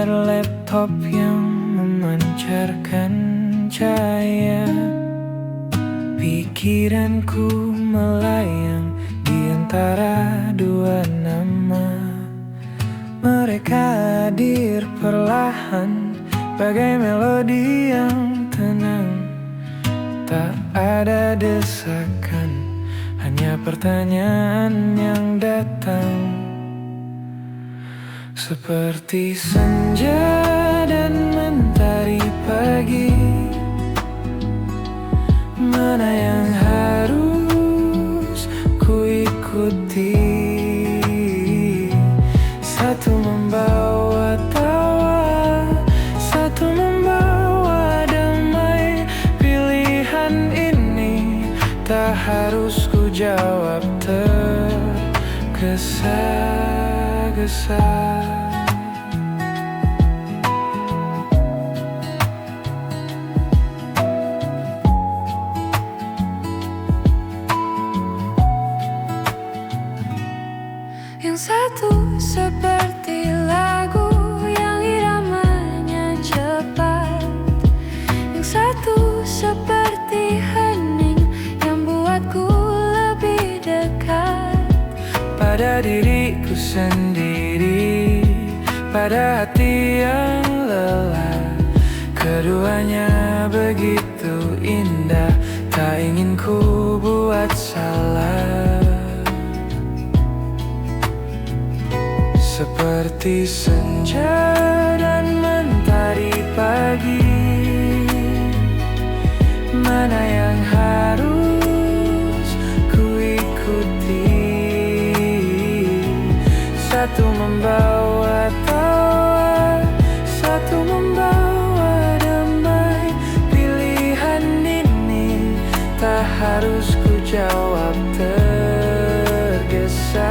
layar laptop yang memancarkan cahaya. Pikiranku melayang di antara dua nama. Mereka hadir perlahan, bagai melodi yang tenang. Tak ada desakan, hanya pertanyaan yang datang. Seperti senja dan mentari pagi, mana yang harus ku ikuti? Satu membawa tawa, satu membawa damai. Pilihan ini tak harus ku jawab tergesa-gesa. Yang satu seperti lagu yang iramanya cepat, yang satu seperti hening yang buatku lebih dekat Pada diriku sendiri, pada hati yang lelah. Keduanya begitu indah, tak ingin ku buat salah. Seperti senja dan mentari pagi, mana yang harus ku ikuti? Satu membawa tawa, satu membawa damai. Pilihan ini tak harus ku jawab tergesa-gesa.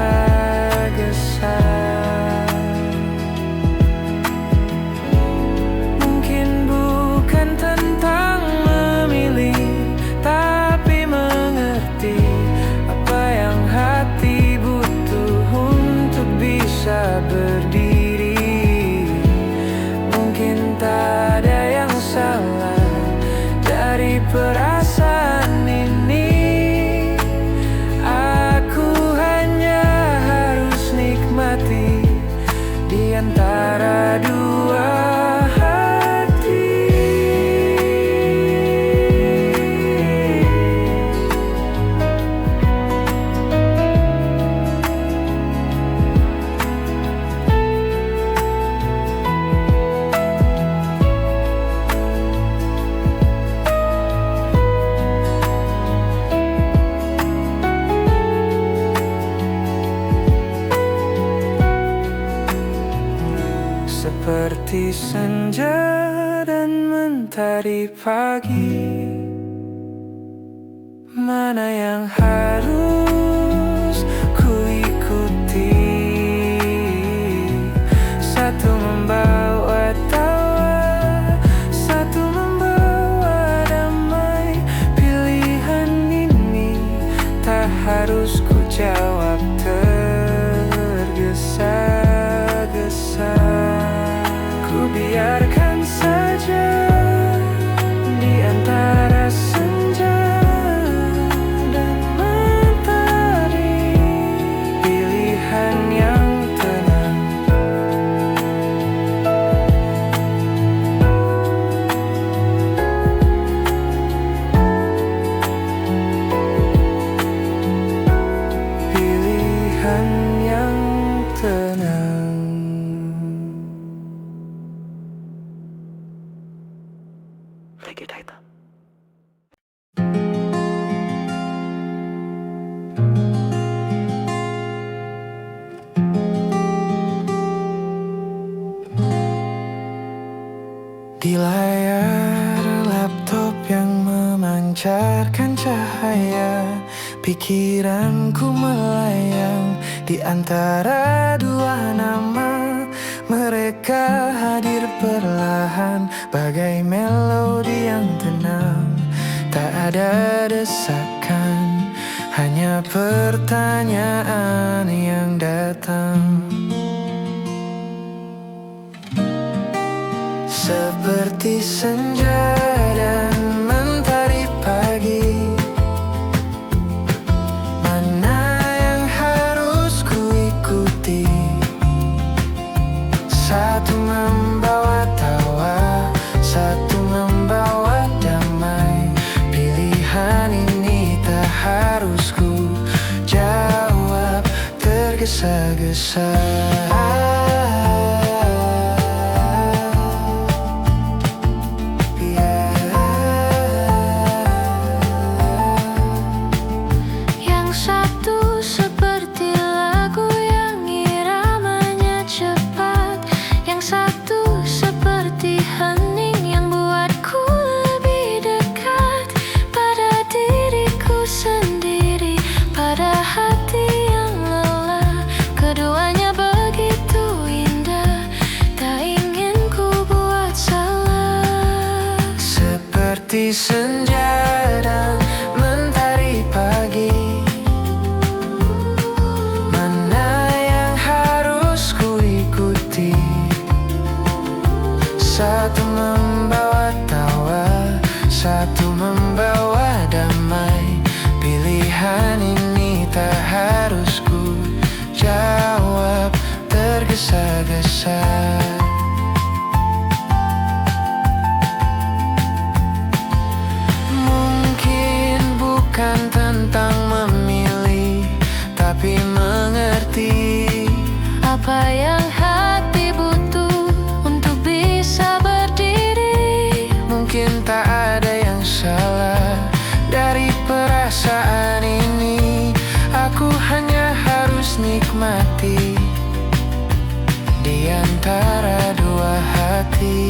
Berdiri, mungkin tak ada yang salah dari perasaan ini. Aku hanya harus nikmati di antara dua hati. Seperti senja dan mentari pagi, mana yang harus ku ikuti? Satu membawa tawa, satu membawa damai. Pilihan ini tak harus ku jawab tergesa-gesa. Ku biarkan saja di antara senja dan mentari. Pilihan yang tenang. Pilihan yang tenang. Reggae Titan. Di layar laptop yang memancarkan cahaya, pikiranku melayang di antara dua nama. Mereka hadir perlahan, bagai melodi yang tenang. Tak ada desakan, hanya pertanyaan yang datang. seperti senja dan mentari pagi. Mana yang harus ku ikuti? Satu membawa tawa, satu membawa damai. Pilihan ini tak harus ku jawab tergesa-gesa. Seperti senja dan mentari pagi. Mana yang harus ku ikuti? Satu membawa tawa, satu membawa damai. Pilihan ini tak harus ku jawab tergesa-gesa. Bukan tentang memilih, tapi mengerti apa yang hati butuh untuk bisa berdiri. Mungkin tak ada yang salah dari perasaan ini. Aku hanya harus nikmati di antara dua hati.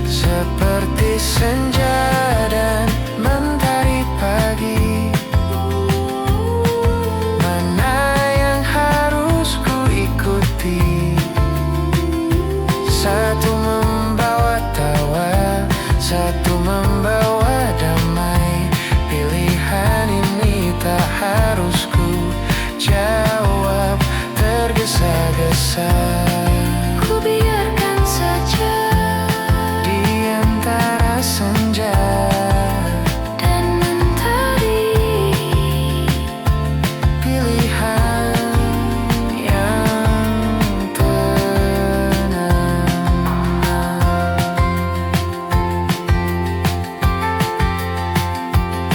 Seperti senja dan mentari pagi. Mana yang harus ku ikuti? Satu membawa tawa, satu membawa damai. Pilihan ini tak harus ku jawab tergesa-gesa. Ku biarkan saja di antara senja dan mentari. Pilihan yang tenang.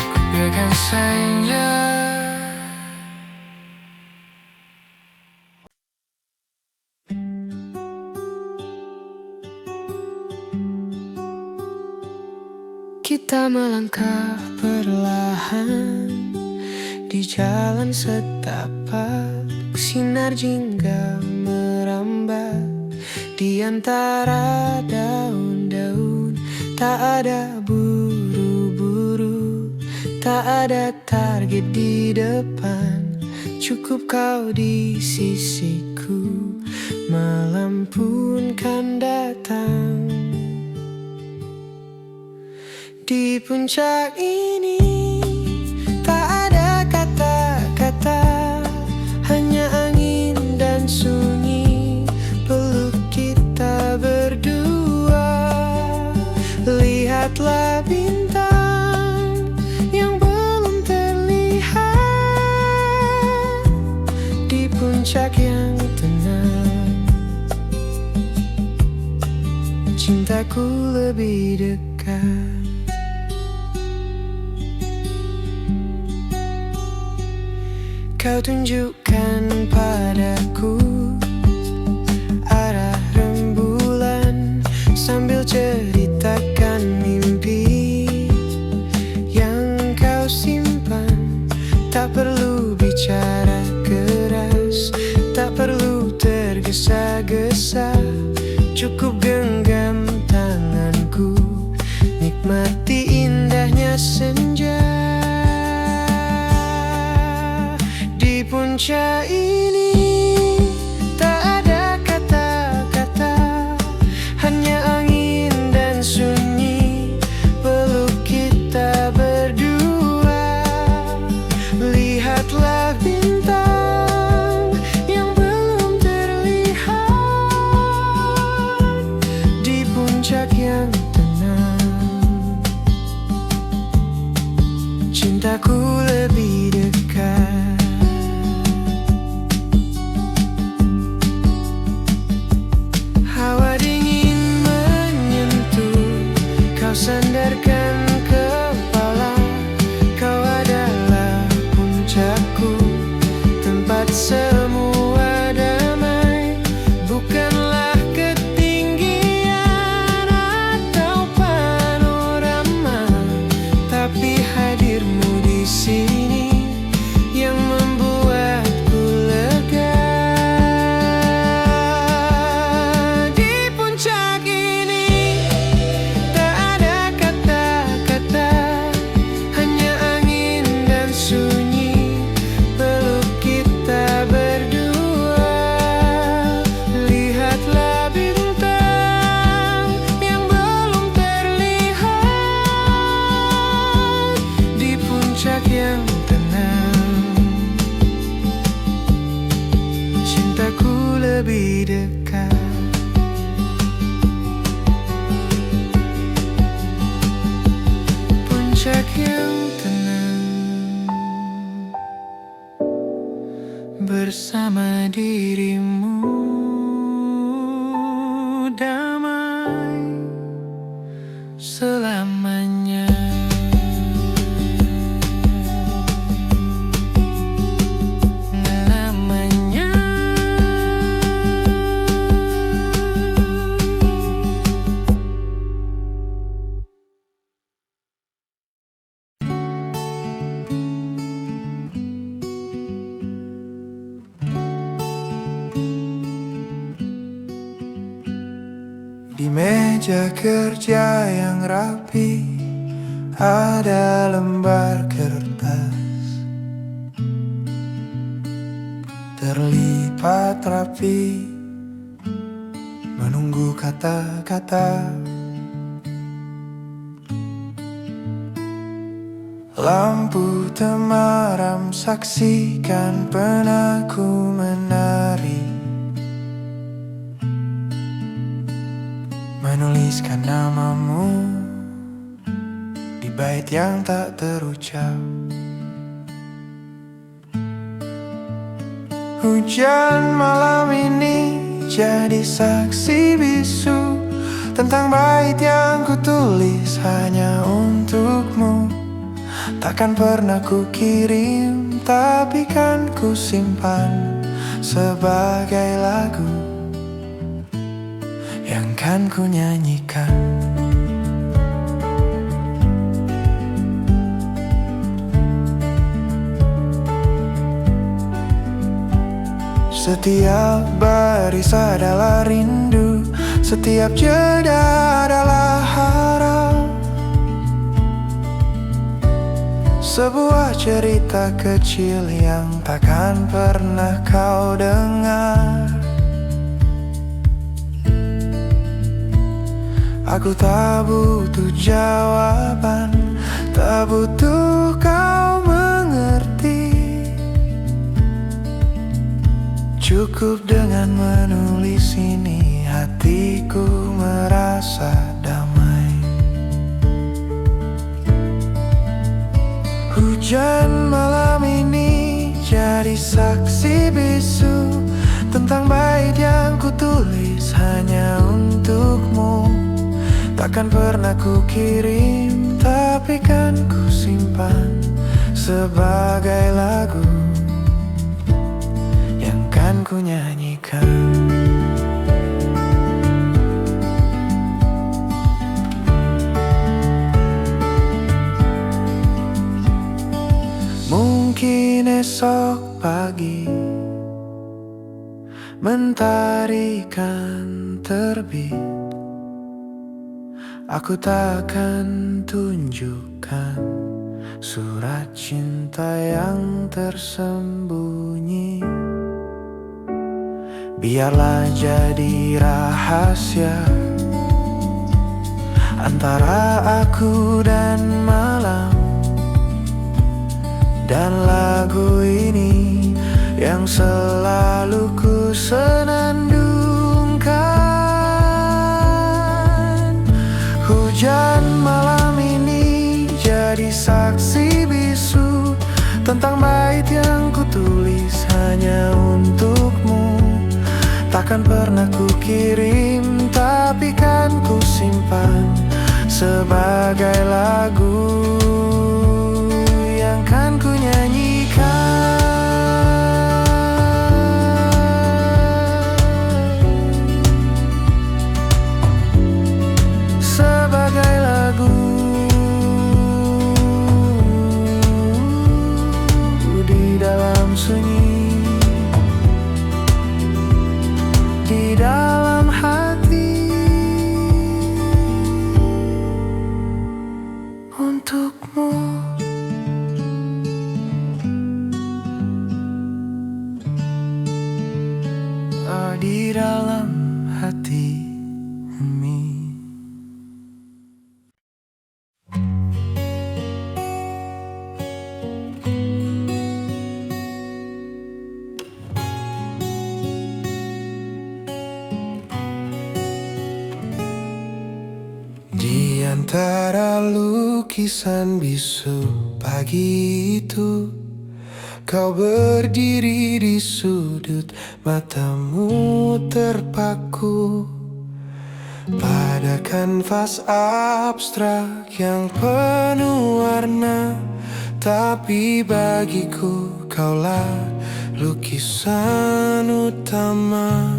Ku biarkan saja. Kita melangkah perlahan di jalan setapak. Sinar jingga merambat di antara daun-daun. Tak ada buru-buru, tak ada target di depan. Cukup kau di sisiku, malam pun kan datang. Di puncak ini tak ada kata-kata, hanya angin dan sunyi peluk kita berdua. Lihatlah bintang yang belum terlihat di puncak yang tenang. Cintaku lebih dekat. Kau tunjukkan padaku arah rembulan sambil ceritakan mimpi yang kau simpan. Tak perlu bicara keras, tak perlu tergesa-gesa. Cukup genggam tanganku, nikmati indahnya senja. Di puncak ini tak ada kata-kata, hanya angin dan sunyi peluk kita berdua. Lihatlah bintang yang belum terlihat di puncak Di meja kerja yang rapi ada lembar kertas terlipat rapi, menunggu kata-kata. Lampu temaram saksikan penaku menari, menuliskan namamu di bait yang tak terucap. Hujan malam ini jadi saksi bisu tentang bait yang kutulis hanya untukmu. Takkan pernah ku kirim, tapi kan ku simpan sebagai lagu yang kan ku nyanyikan. Setiap baris adalah rindu, setiap jeda adalah harap. Sebuah cerita kecil yang takkan pernah kau dengar. Aku tak butuh jawaban, tak butuh kau mengerti. Cukup dengan menulis ini, hatiku merasa damai. Hujan malam ini jadi saksi bisu tentang bait yang kutulis hanya untukmu. Takkan pernah ku kirim, tapi kan ku simpan sebagai lagu yang kan ku nyanyikan. Mungkin esok pagi mentari kan terbit, aku takkan tunjukkan surat cinta yang tersembunyi. Biarlah jadi rahasia antara aku dan malam, dan lagu ini yang selalu ku senandungkan. Hujan malam ini jadi saksi bisu tentang bait yang kutulis hanya untukmu. Takkan pernah ku kirim, tapi kan ku simpan sebagai lagu yang kan ku nyanyikan. Sebagai lagu di dalam sunyi, di dalam hati untukmu. Di dalam hati ini. Di antara lukisan bisu pagi itu, kau berdiri di sudut, matamu terpaku pada kanvas abstrak yang penuh warna. Tapi bagiku kaulah lukisan utama.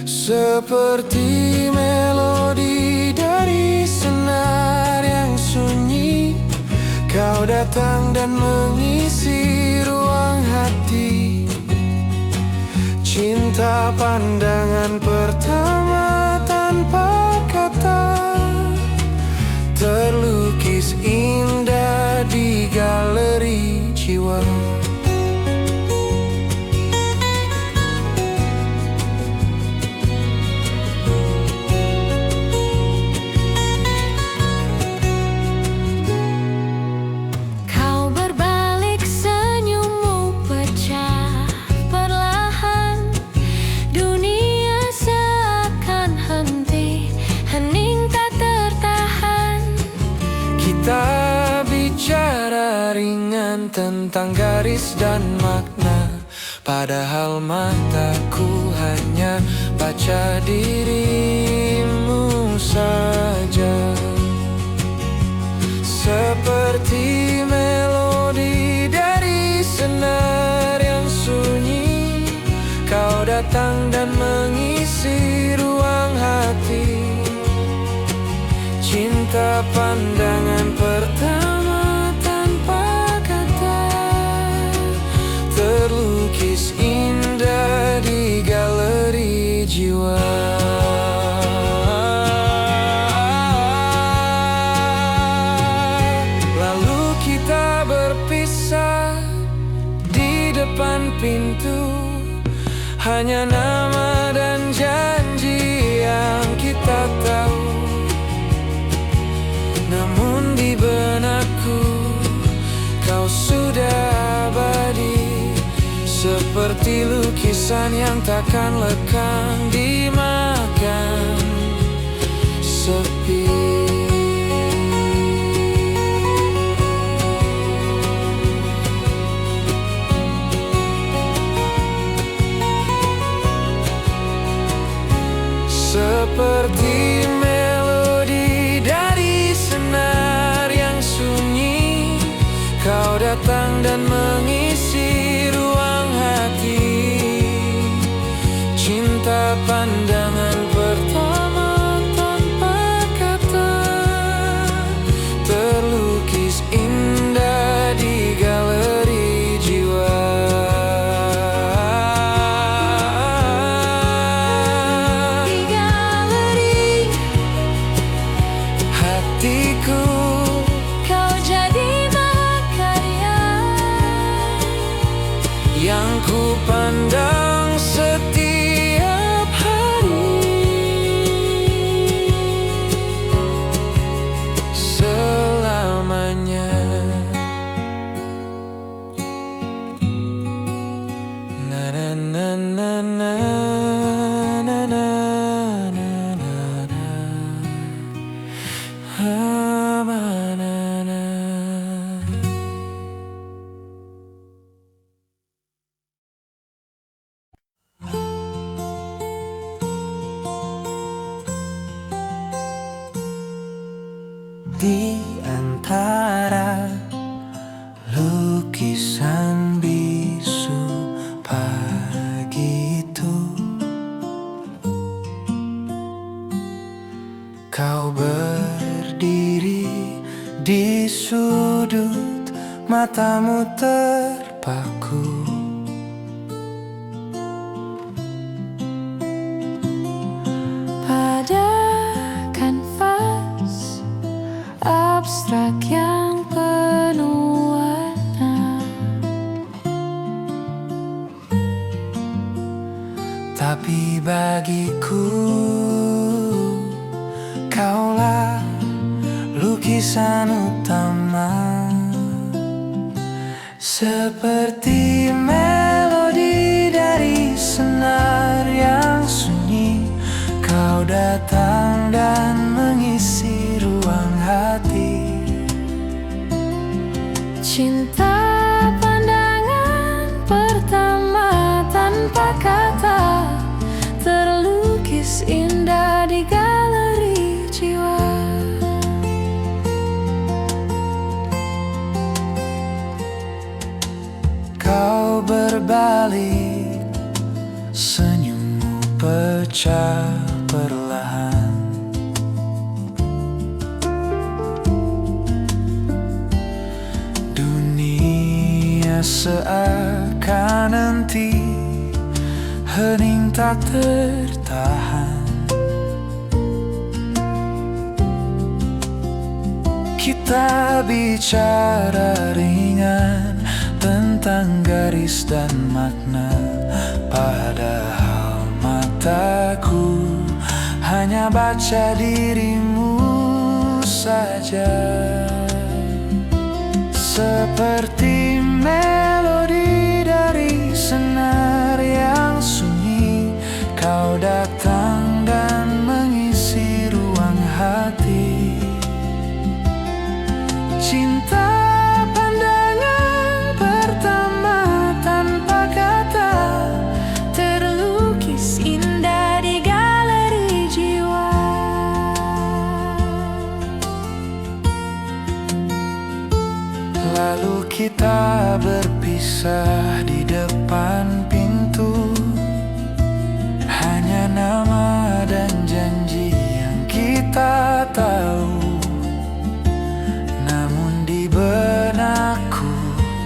Seperti melodi dari senar yang sunyi, kau datang dan mengisi ruang hati. Cinta pandangan pertama tentang garis dan makna, padahal mataku hanya baca dirimu saja. Seperti melodi dari senar yang sunyi, kau datang dan mengisi ruang hati. Cinta pandangan pertama tanpa kata, terlukis indah di galeri jiwa. Lalu kita berpisah di depan pintu, hanya nama dan janji yang kita tahu. Namun di benakku kau sudah abadi, seperti lukisan yang takkan lekang dimakan sepi. Seperti melodi dari senar yang sunyi, kau datang dan mengisi ruang hati. Cinta pandangan pertama tanpa kata, terlukis indah di galeri jiwa. Kau jadi mahakarya Yang ku pandang setiap hari, selamanya. Na na na na na na na na na. Di antara lukisan bisu pagi itu, kau berdiri di sudut, matamu terpaku. pada kanvas abstrak yang penuh warna. Tapi bagiku kaulah lukisan utama. Seperti melodi dari senar yang sunyi, kau datang dan mengisi ruang hati. Cinta pandangan pertama tanpa kata, terlukis indah di galeri jiwa. Kau berbalik, senyummu pecah perlahan. Dunia seakan nanti hening tak tertahan. Kita bicara ringan tentang garis dan makna, padahal mataku hanya baca dirimu saja. Seperti melodi dari senar yang sunyi, kau datang dan mengisi ruang hati. Cinta pandangan kita berpisah di depan pintu. Hanya nama dan janji yang kita tahu. Namun di benakku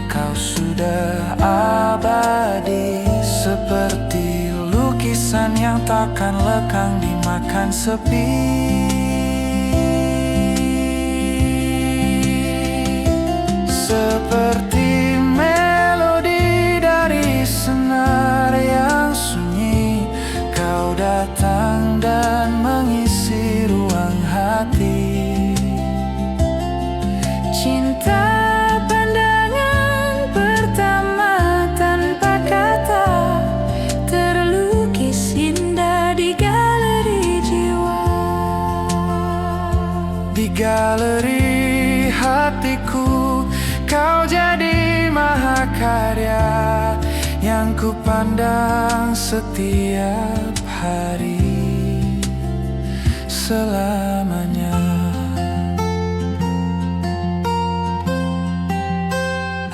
kau sudah abadi, seperti lukisan yang takkan lekang dimakan sepi. Seperti melodi dari senar yang sunyi, kau datang dan mengisi ruang hati. Cinta pandangan pertama tanpa kata, terlukis indah di galeri jiwa. Di galeri hatiku kau jadi mahakarya yang ku pandang setiap hari selamanya.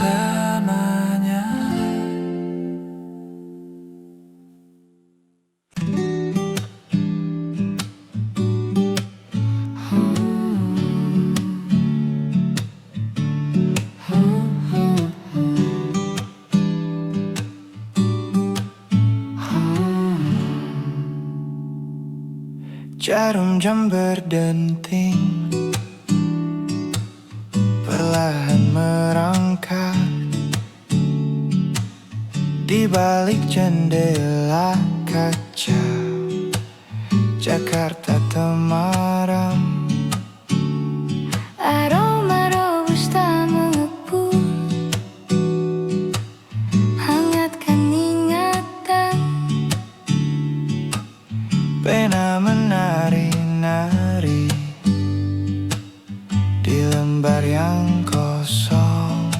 Lamanya. Jarum jam berdenting, perlahan merangkak di balik jendela kaca. Jakarta temaram, Aroma robusta mengepul, hangatkan ingatan. pena menari-nari di lembar yang kosong.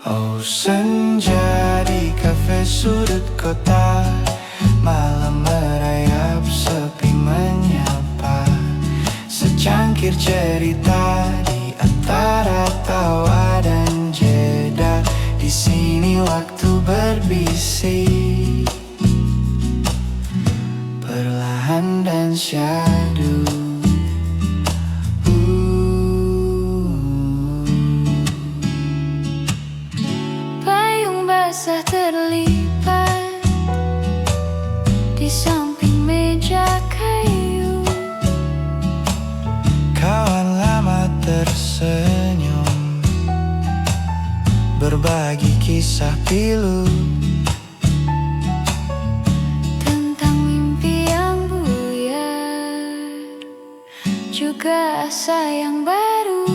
Oh senja di kafe sudut kota, malam merayap sepi menyapa. Secangkir cerita di antara tawa dan jeda. Di sini waktu berbisik, perlahan dan syahdu. Payung basah terlipat di samping meja kayu. Kawan lama tersenyum, berbagi kisah pilu. Tentang mimpi yang buyar, juga asa yang baru.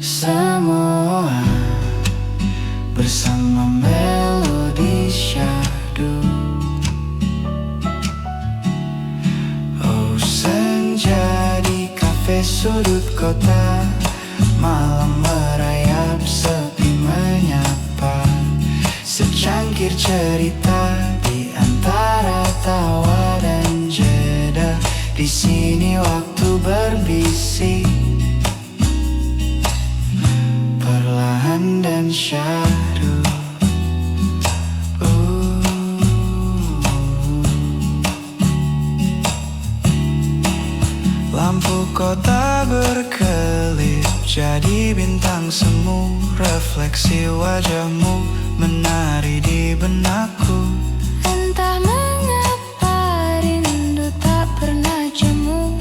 Semua bersama melodi syahdu. Oh senja di kafe sudut kota, malam merayap sepi menyapa. Secangkir cerita di antara tawa dan jeda. Di sini waktu berbisik, perlahan dan syahdu. Lampu kota berkelip jadi bintang semu. Refleksi wajahmu menari di benakku. Entah mengapa rindu tak pernah jemu,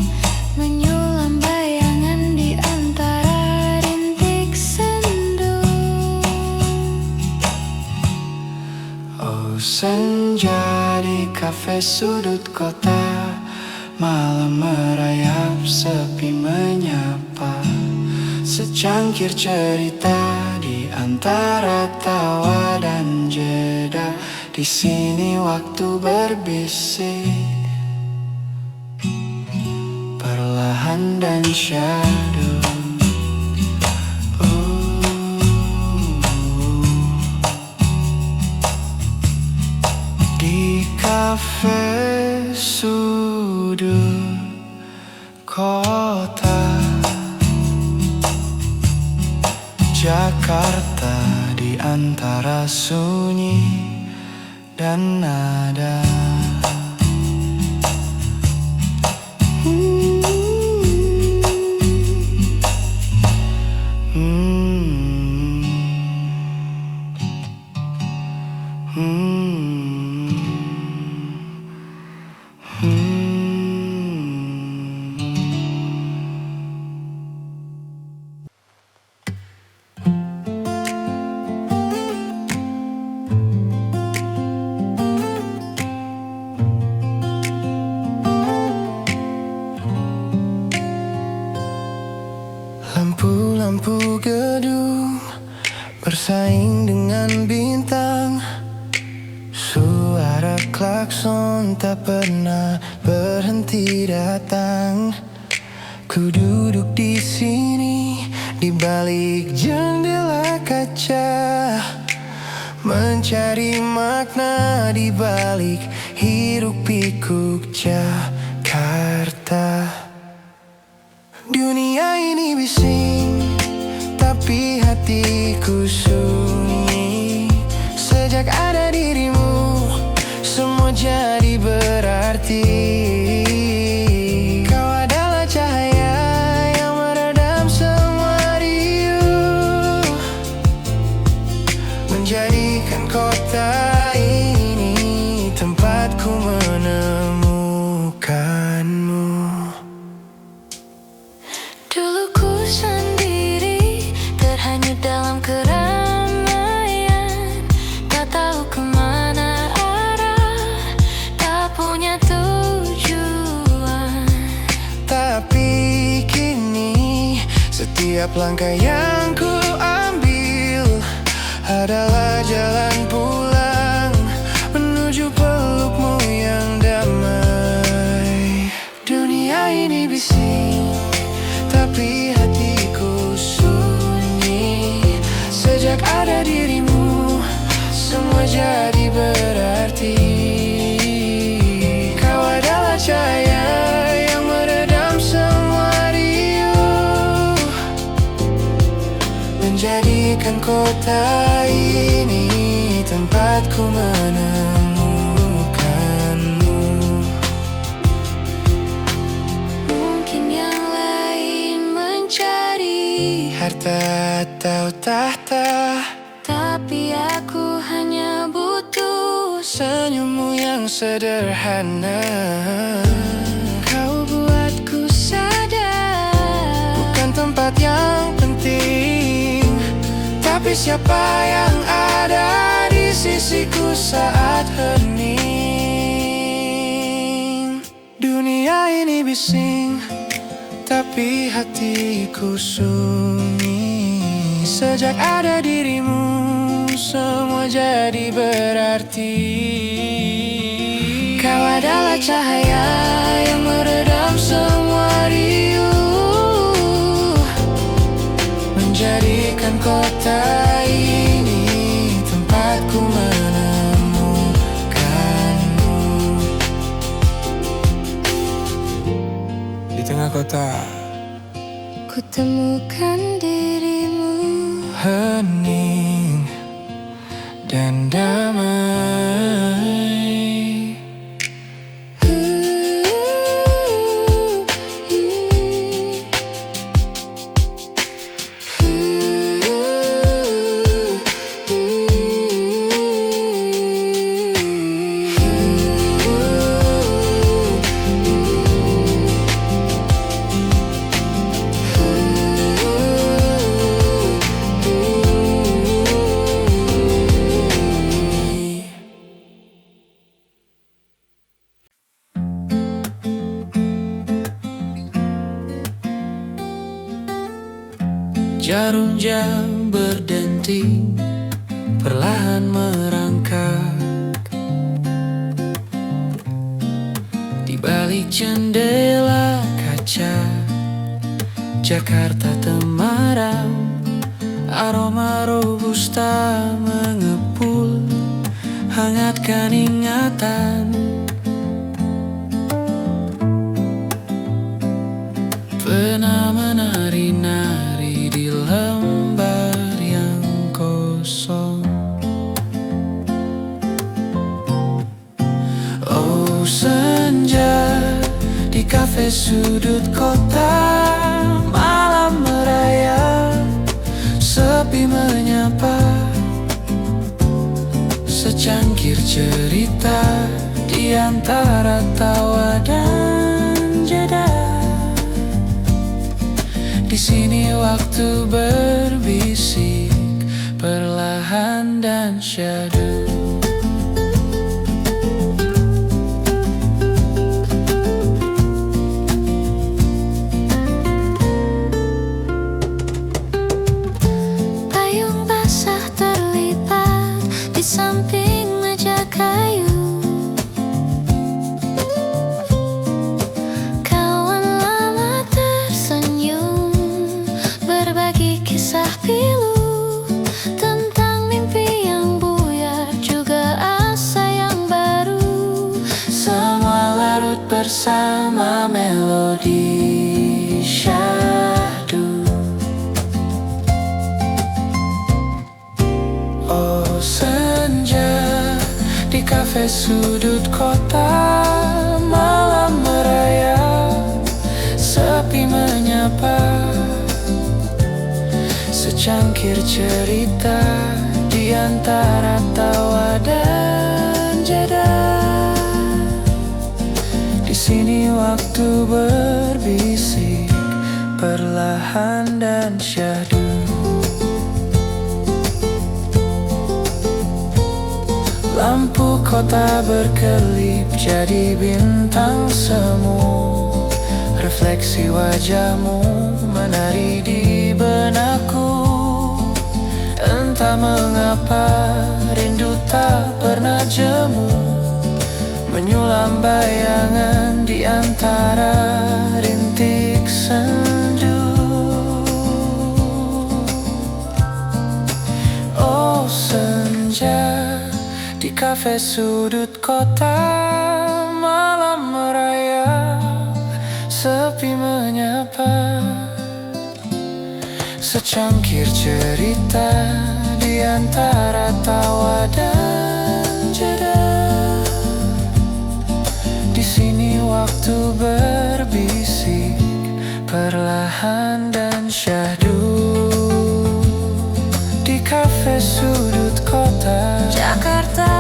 menyulam bayangan di antara rintik sendu. Oh senja di kafe sudut kota, malam merayap sepi menyapa. Secangkir cerita di antara tawa dan jeda. Di sini waktu berbisik, perlahan dan syahdu. Di kafe sudut kota, Jakarta di antara sunyi dan nada. Lampu-lampu gedung bersaing dengan bintang. Suara klakson tak pernah berhenti datang. Ku duduk di sini di balik jendela kaca, mencari makna di balik hiruk pikuk Jakarta. Dunia ini bising, tapi hatiku sunyi. Sejak ada dirimu, semua jadi berarti. Kau adalah cahaya yang meredam semua riuh, menjadikan kota ini tempatku menemukanmu. Dulu ku sendiri terhanyut dalam keramaian, tak tahu kemana arah, tak punya tujuan. Tapi kini setiap langkah yang ku ambil adalah jalan pulang menuju pelukmu yang damai. Dunia ini bising, tapi hatiku sunyi. Sejak ada dirimu, semua jadi berarti. Kau adalah cahaya yang meredam semua riuh, menjadikan kota ini tempatku menemukanmu. Mungkin yang lain mencari Harta atau tahta, tapi aku hanya butuh senyummu yang sederhana. kau buatku sadar. Bukan tempat yang penting, tapi siapa yang ada di sisiku saat hening. Dunia ini bising, tapi hatiku sunyi. Sejak ada dirimu, semua jadi berarti. Kau adalah cahaya yang meredam semua riuh, menjadikan kota ini tempatku menemukanmu. Di tengah kota Ku temukan dirimu, hening dan damai. Jarum jam berdenting, perlahan merangkak. Di balik jendela kaca, Jakarta temaram. Aroma robusta mengepul, hangatkan ingatan. Pernah menari-nari di lembaga senja di kafe sudut kota, malam merayap, sepi menyapa. Secangkir cerita di antara tawa dan jeda. Di sini waktu berbisik, perlahan dan syahdu. Payung basah terlipat di samping meja kayu. Kawan lama tersenyum, berbagi kisah pilu tentang mimpi yang buyar, juga asa yang baru. Semua larut bersama melodi syahdu. Oh senja di kafe sudut kota, malam merayap, sepi menyapa. Secangkir cerita di antara tawa dan jeda. Di sini waktu berbisik, perlahan dan syahdu. Lampu kota berkelip jadi bintang semu. Refleksi wajahmu menari di benakku. Entah mengapa rindu tak pernah jemu, menyulam bayangan di antara rintik sendu. Oh senja di kafe sudut kota, malam merayap, sepi menyapa. Secangkir cerita di antara tawa dan jeda. Di sini waktu berbisik, perlahan dan syahdu. Di kafe sudut kota Jakarta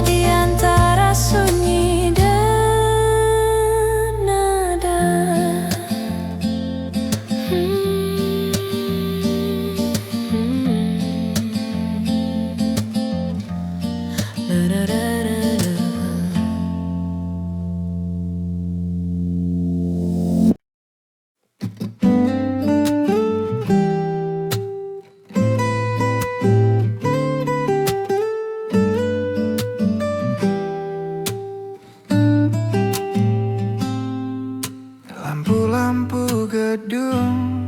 di antara sunyi dan nada. lampu-lampu gedung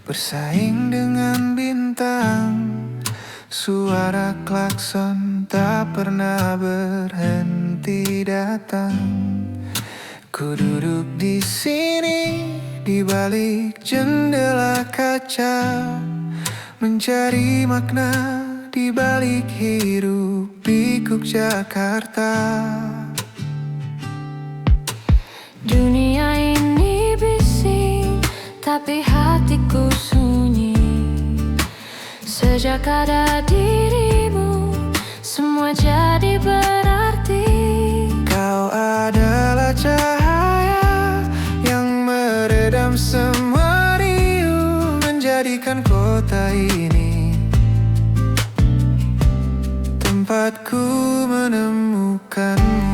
bersaing dengan bintang. Suara klakson tak pernah berhenti datang. Ku duduk di sini di balik jendela kaca, mencari makna di balik hiruk pikuk Jakarta. Dunia ini bising, tapi hatiku sunyi. Sejak ada dirimu, semua jadi berarti. Kau adalah cahaya yang meredam semua riuh, menjadikan kota ini tempatku menemukanmu.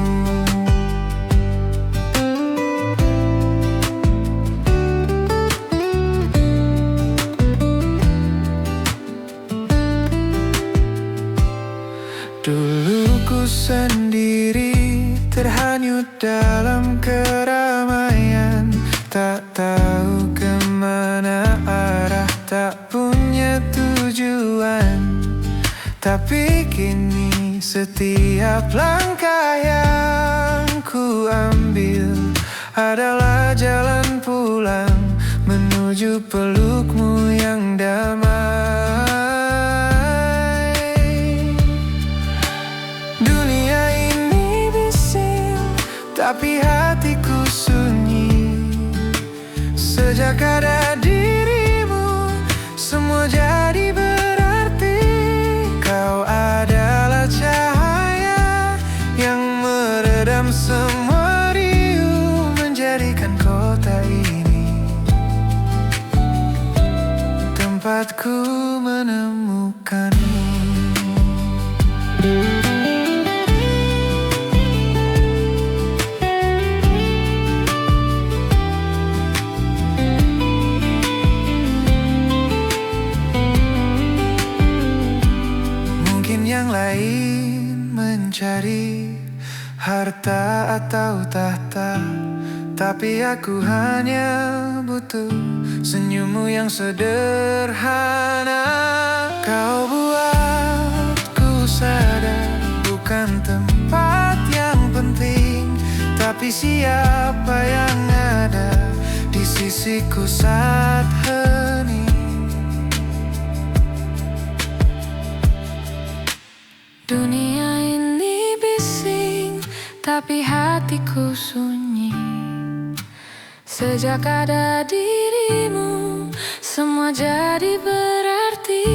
Dulu ku sendiri terhanyut dalam keramaian, tak tahu kemana arah, tak punya tujuan. Tapi kini setiap langkah yang ku ambil adalah jalan pulang menuju pelukmu yang damai. meredam semua riuh, menjadikan kota ini tempatku menemukanmu. Mungkin yang lain mencari harta atau tahta, tapi aku hanya butuh senyummu yang sederhana. Kau buatku sadar bukan tempat yang penting, tapi siapa yang ada di sisiku saat hening. Dunia ini bising, tapi hatiku sunyi. Sejak ada dirimu, semua jadi berarti.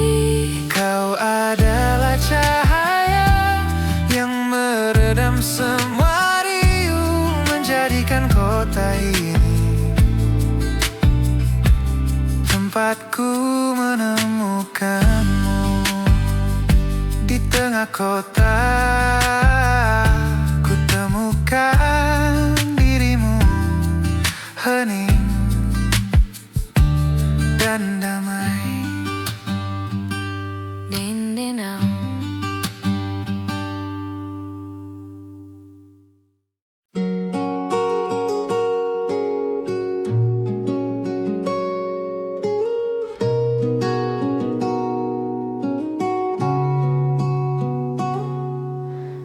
Kau adalah cahaya yang meredam semua riuh, menjadikan kota ini tempatku menemukanmu. Di tengah kota ku temukan dirimu, hening dan damai. Dindinau.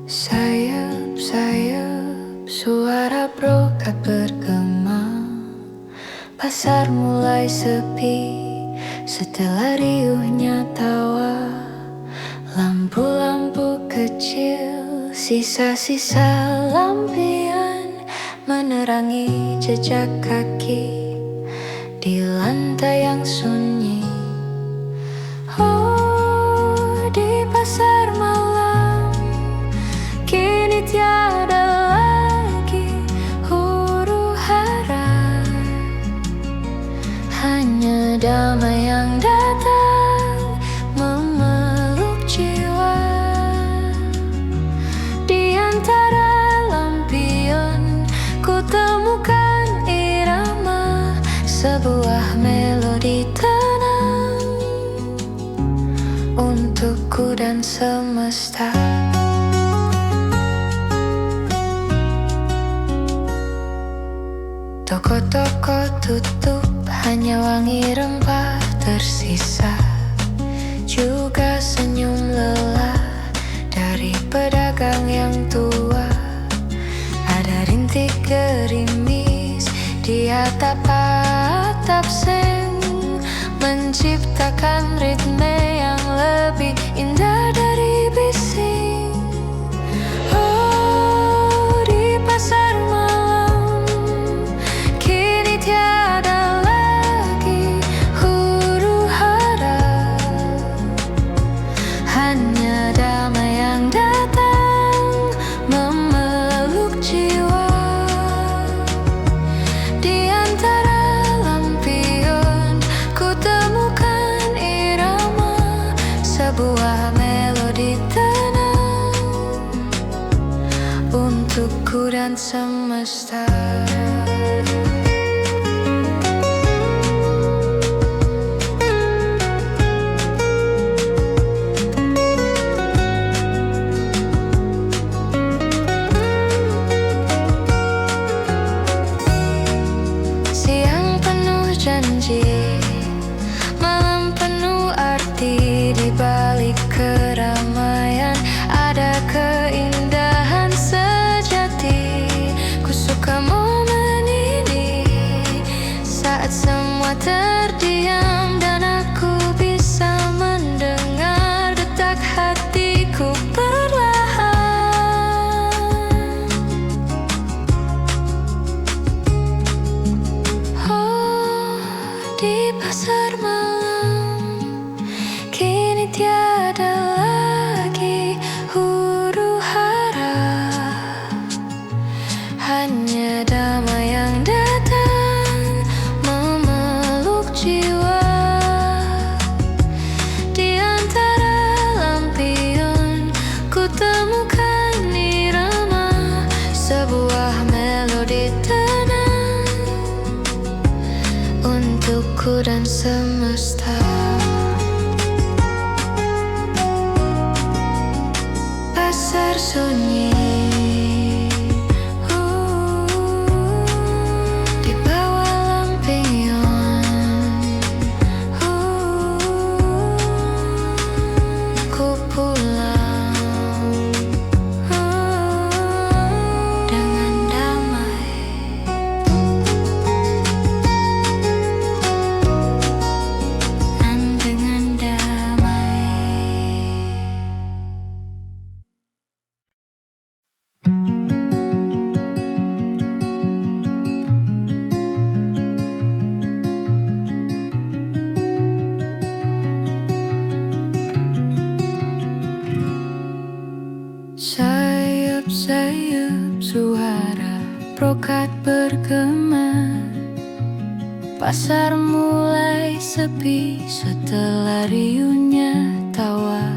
Sayup-sayup suara brokat bergema. Pasar mulai sepi setelah riuhnya tawa. Lampu-lampu kecil, sisa-sisa lampion menerangi jejak kaki di lantai yang sunyi. Oh, di pasar malam kini tiada lagi huru-hara, hanya damai yang datang memeluk jiwa. Di antara lampion ku temukan irama, sebuah melodi tenang untukku dan semesta. Toko-toko tutup, hanya wangi rempah tersisa. Juga senyum lelah dari pedagang yang tua. Ada rintik gerimis di atap-atap seng, menciptakan ritme yang lebih indah dari bising. Oh, di pasar malam kini tiada lagi huru-hara, hanya damai yang datang memeluk jiwa. Di antara lampion ku temukan irama, sebuah melodi tenang untukku dan semesta. Siang penuh janji, malam penuh arti. Di balik keramaian ada keindahan sejati. Ku suka momen ini, dan semesta. Pasar sunyi di bawah lampion, ku pulang dengan damai. Dan dengan damai. Sayup-sayup suara brokat bergema. Pasar mulai sepi setelah riuhnya tawa.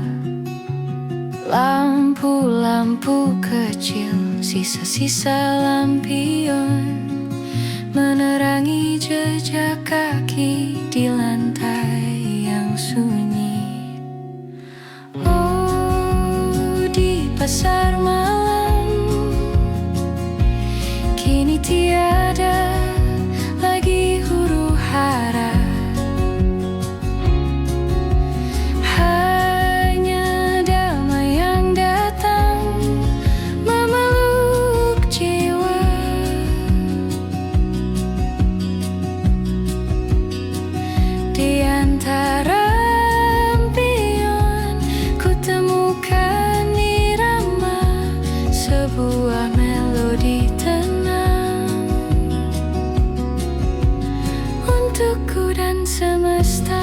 Lampu-lampu kecil, sisa-sisa lampion menerangi jejak kaki di lantai yang sunyi. Oh, di pasar malam kini tiada lagi huru-hara. Hanya damai yang datang memeluk jiwa. Di antara lampion ku temukan irama sebuah melodi tenang untukku dan semesta.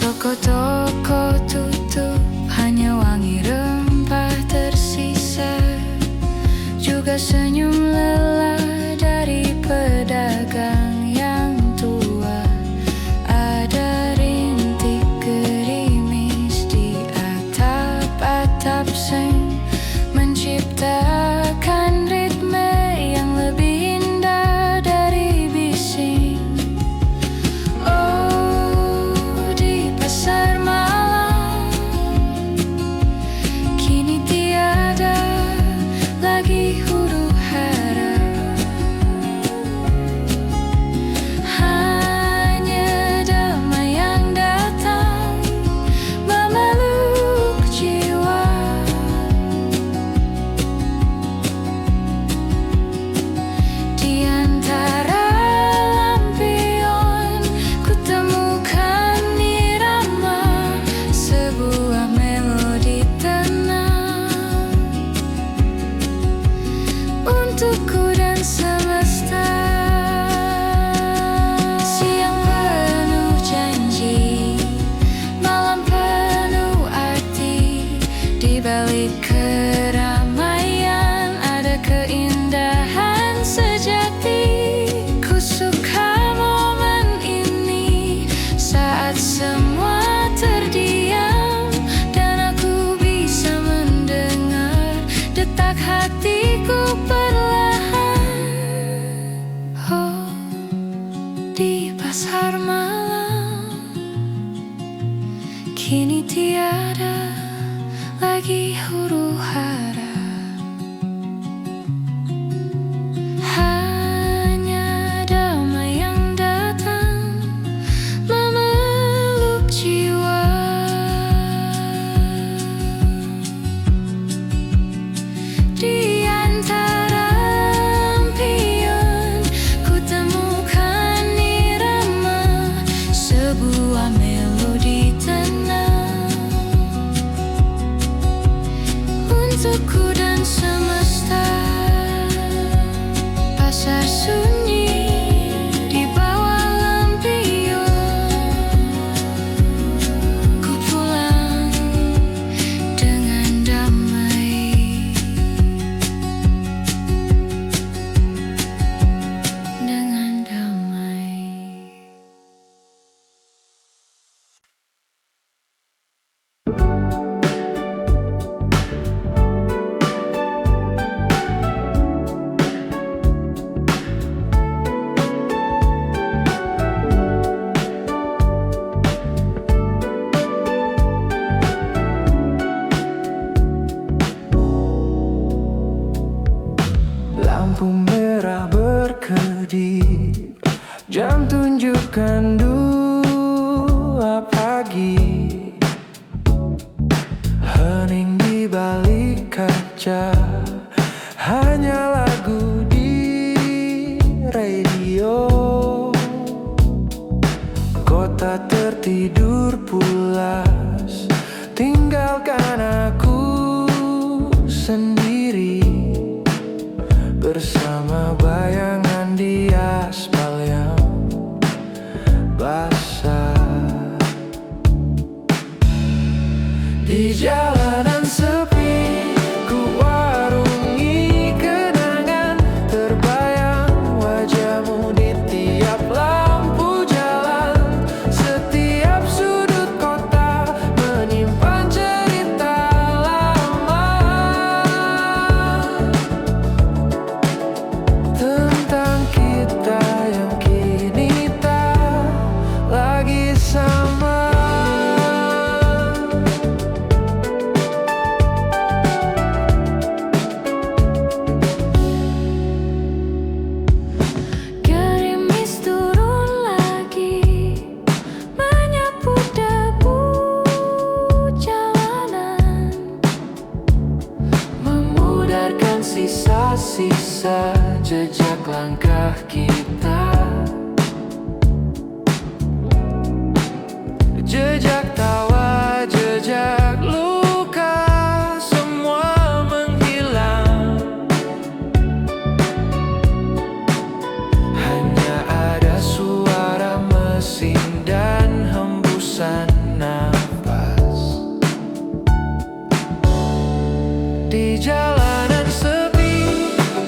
Toko-toko tutup, hanya wangi rempah tersisa. Juga senyum lelah dari pedagang yang tua. Ada rintik gerimis di atap-atap seng, menciptakan ritme yang lebih indah dari bising. Oh, di pasar malam kini tiada lagi huru-hara. Hanya damai yang datang memeluk jiwa. Di antara lampion ku temukan irama sebuah melodi tenang untukku dan semesta. Siang penuh janji, malam penuh arti. Di balik keramaian ada keindahan sejati. Ku suka momen ini saat semua terdiam dan aku bisa mendengar detak hatiku perlahan. Oh, di pasar malam kini tiada lagi huru-hara. Hanya damai yang datang memeluk jiwa. Di antara lampion ku temukan irama sebuah melodi tenang Jam tunjukkan 2 pagi, hening di balik kaca, hanya lagu di radio. Kota tertidur pulas, tinggalkan aku sendiri bersama bayangan di aspal yang basah. Di jalanan sepi, ku warungi kenangan, terbayang wajahmu di tiap lampu jalan. Setiap sudut kota menyimpan cerita lama tentang kita yang kini tak lagi sama. Gerimis turun lagi, menyapu debu jalanan, Memudarkan sisa-sisa jejak langkah kita, jejak tawa, jejak luka, semua menghilang. Hanya ada suara mesin dan hembusan nafas. Di jalanan sepi,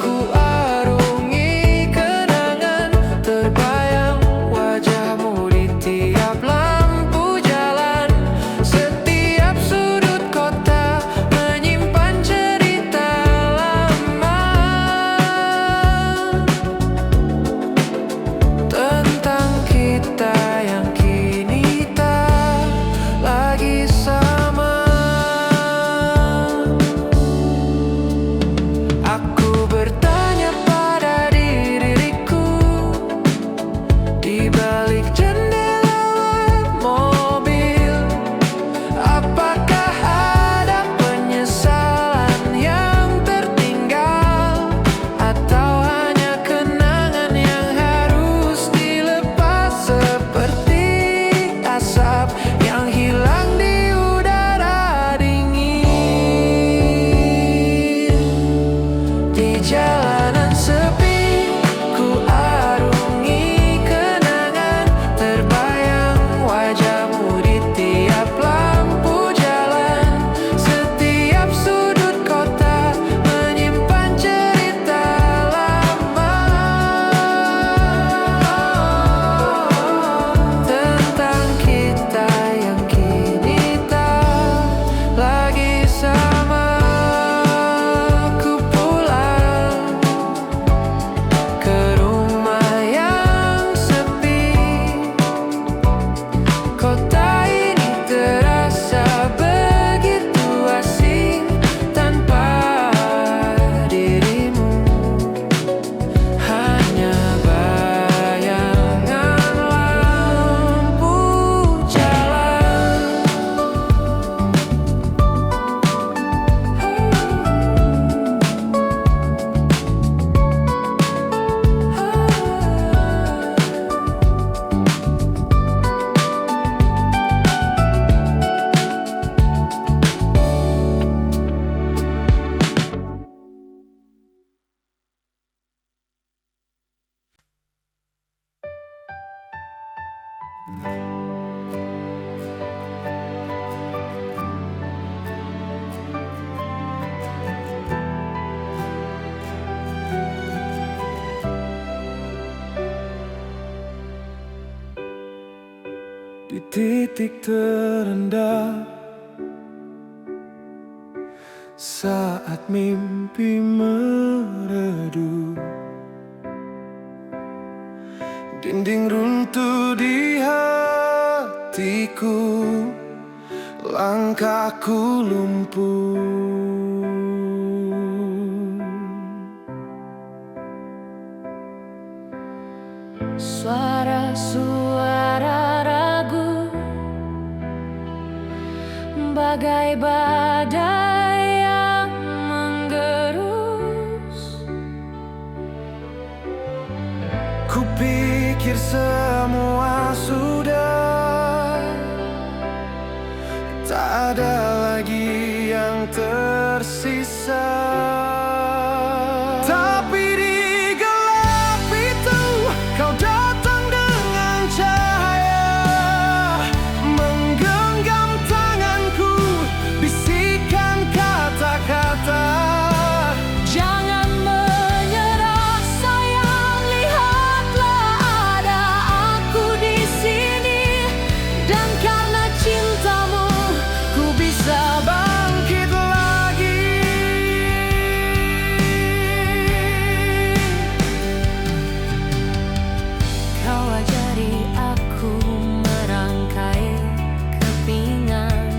ku arungi kenangan, terbayang wajahmu di tiap lampu jalan. Setiap sudut kota menyimpan cerita lama tentang kita yang kini tak lagi sama. Aku bertanya pada diriku di balik jendela mobil, apakah ada penyesalan yang tertinggal, atau hanya kenangan yang harus dilepas seperti asap yang hilang di udara dingin. Di jalanan sepi, ku arungi kenangan, terbayang wajahmu di tiap lampu jalan. Setiap sudut kota menyimpan cerita lama tentang kita yang kini tak lagi sama. Ku pulang ke rumah yang sepi, kota ini terasa begitu asing tanpa dirimu. Hanya bayangan lampu jalan. Di titik terendah, saat mimpi meredup, dinding runtuh di hatiku, langkahku lumpuh. suara bagai badai yang menggerus. Kupikir semua sudah, tak ada lagi yang tersisa. Tapi di gelap itu kau datang dengan cahaya, menggenggam tanganku, bisikan kata-kata. Jangan menyerah sayang, lihatlah ada aku di sini. Dan karena cintamu ku bisa Bangkit lagi. Kau ajari aku merangkai kepingan,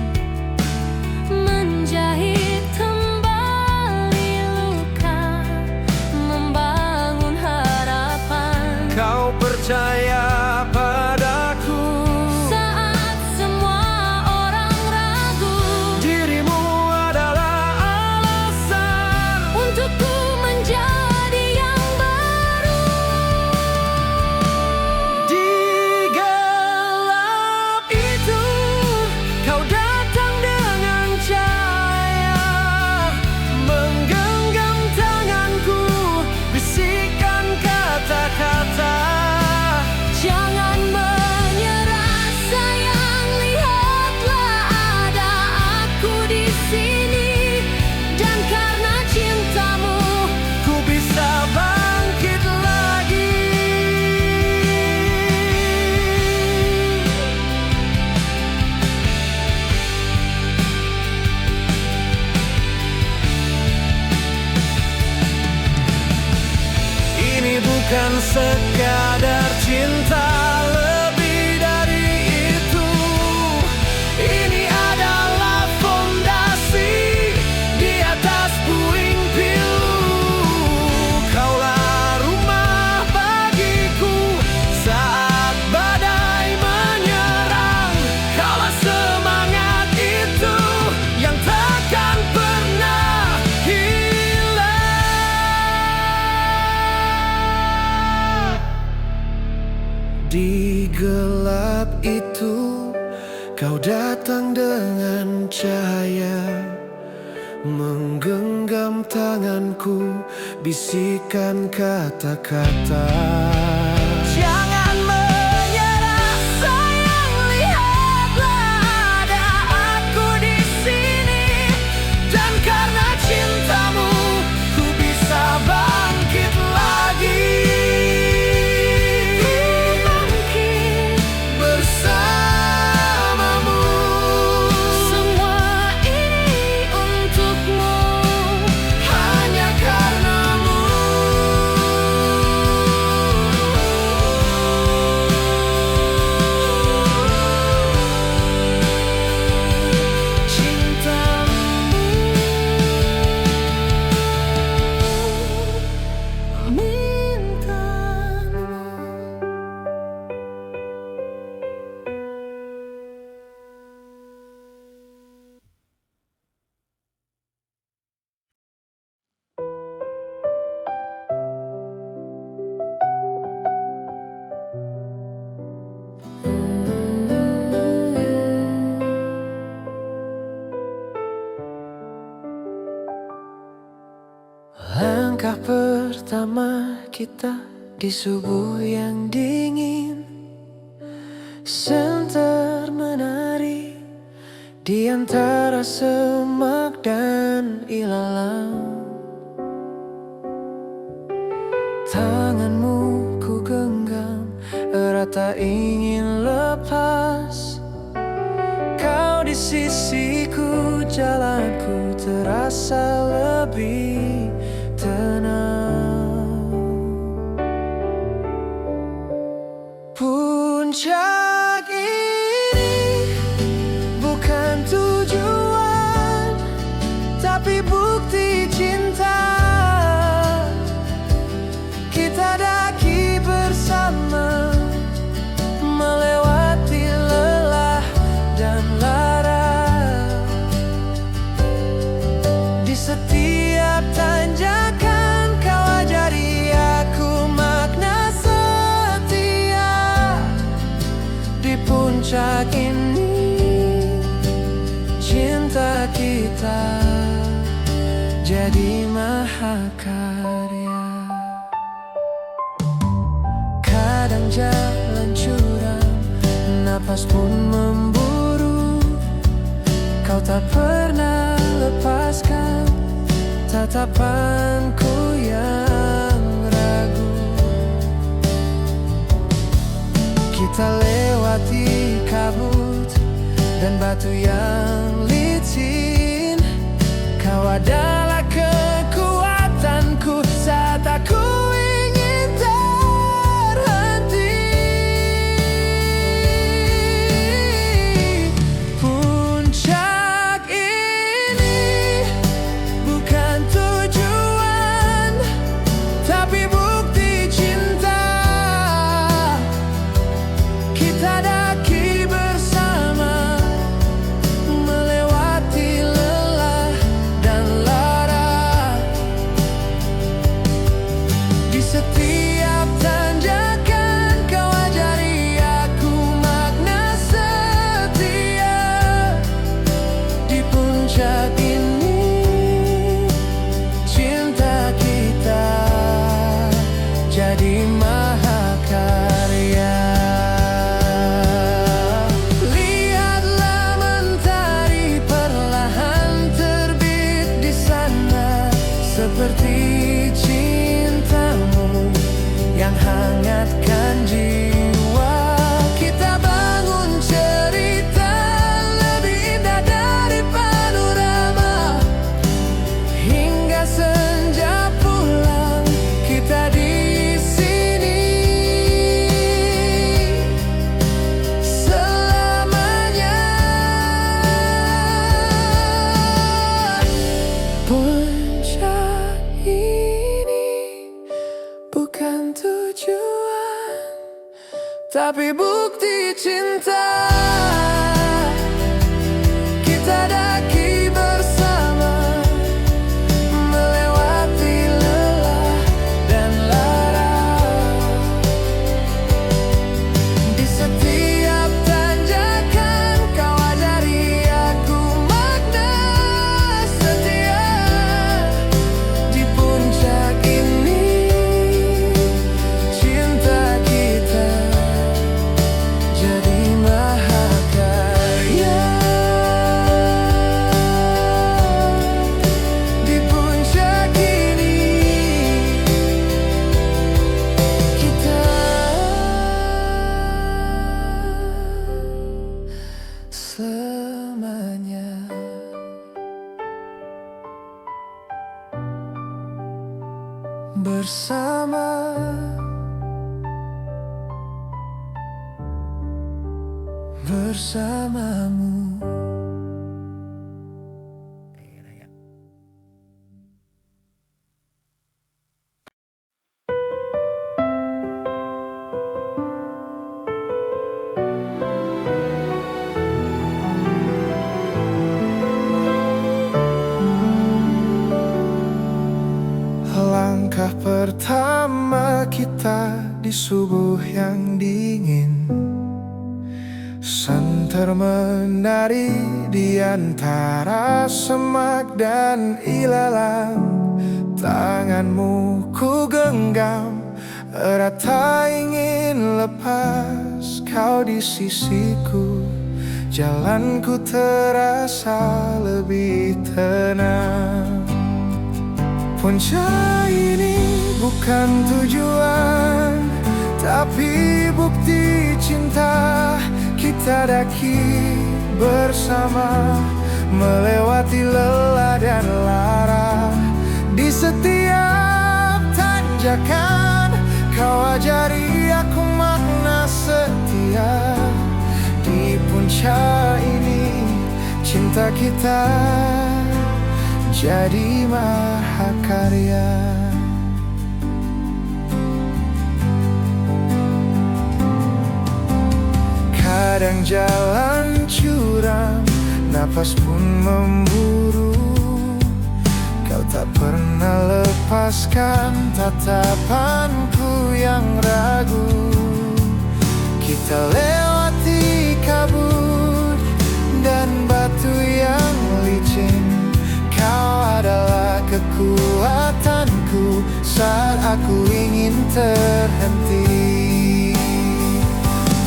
menjahit kembali luka, membangun harapan. Kau percaya padaku Saat semua orang ragu, dirimu adalah alasan untukku menjadi yang baru. di gelap itu. Kau datang dengan cahaya, menggenggam tanganku, bisikan kata-kata. Jangan menyerah sayang, lihatlah ada aku di sini. Dan karena cintamu Ku bisa bangkit lagi. Ini bukan sekadar cinta, lebih dari itu. Ini adalah fondasi di atas puing pilu. Kaulah rumah bagiku saat badai menyerang. Kaulah semangat itu yang takkan pernah hilang. Di gelap itu kau datang dengan cahaya, menggenggam tanganku, bisikan kata-kata. Jangan menyerah sayang, lihatlah ada aku di sini. Dan karena cintamu ku bisa bangkit lagi. bangkit. Bersamamu Semua ini untukmu, hanya karenamu. Cintamu mintamu. Langkah pertama kita di subuh yang dingin, senter menari di antara semak dan ilalang. Tanganmu ku genggam erat, tak ingin lepas. Kau di sisiku, jalanku terasa lebih tenang. Puncak ini bukan tujuan, tapi bukti cinta. Kita daki bersama, melewati lelah dan lara. kita jadi mahakarya. Kadang jalan curam, napas pun memburu. Kau tak pernah lepaskan tatapanku yang ragu. Kita lewati kabut dan batu yang licin. Kau adalah kekuatanku saat aku ingin terhenti. Puncak ini bukan tujuan, tapi bukti cinta. Kita daki bersama, melewati lelah dan lara. Di setiap tanjakan kau ajari aku makna setia. Di puncak ini cinta kita jadi mahakarya. Lihatlah mentari perlahan terbit di sana, seperti cintamu yang hangatkan jiwa. Kita bangun cerita lebih indah dari panorama. Hingga senja pulang, kita di sini selamanya. Puncak ini bukan tujuan, tapi bukti cinta. Kita daki bersama, melewati lelah dan lara. Di setiap tanjakan kau ajari aku makna setia. Di puncak ini cinta kita jadi mahakarya. Di puncak ini kita selamanya. Bersama, bersamamu. Langkah pertama kita di subuh yang dingin, santer menari di antara semak dan ilalang. Tanganmu ku genggam erat, tak ingin lepas kau di sisiku. Jalanku terasa lebih tenang. Puncak ini bukan tujuan, tapi bukti cinta. Kita daki bersama, melewati lelah dan lara. Di setiap tanjakan kau ajari aku makna setia. Di puncak ini cinta kita jadi mahakarya. Kadang jalan curam, napas pun memburu. Kau tak pernah lepaskan tatapanku yang ragu. Kita lewati kabut dan batu yang licin. kekuatanku saat aku ingin terhenti.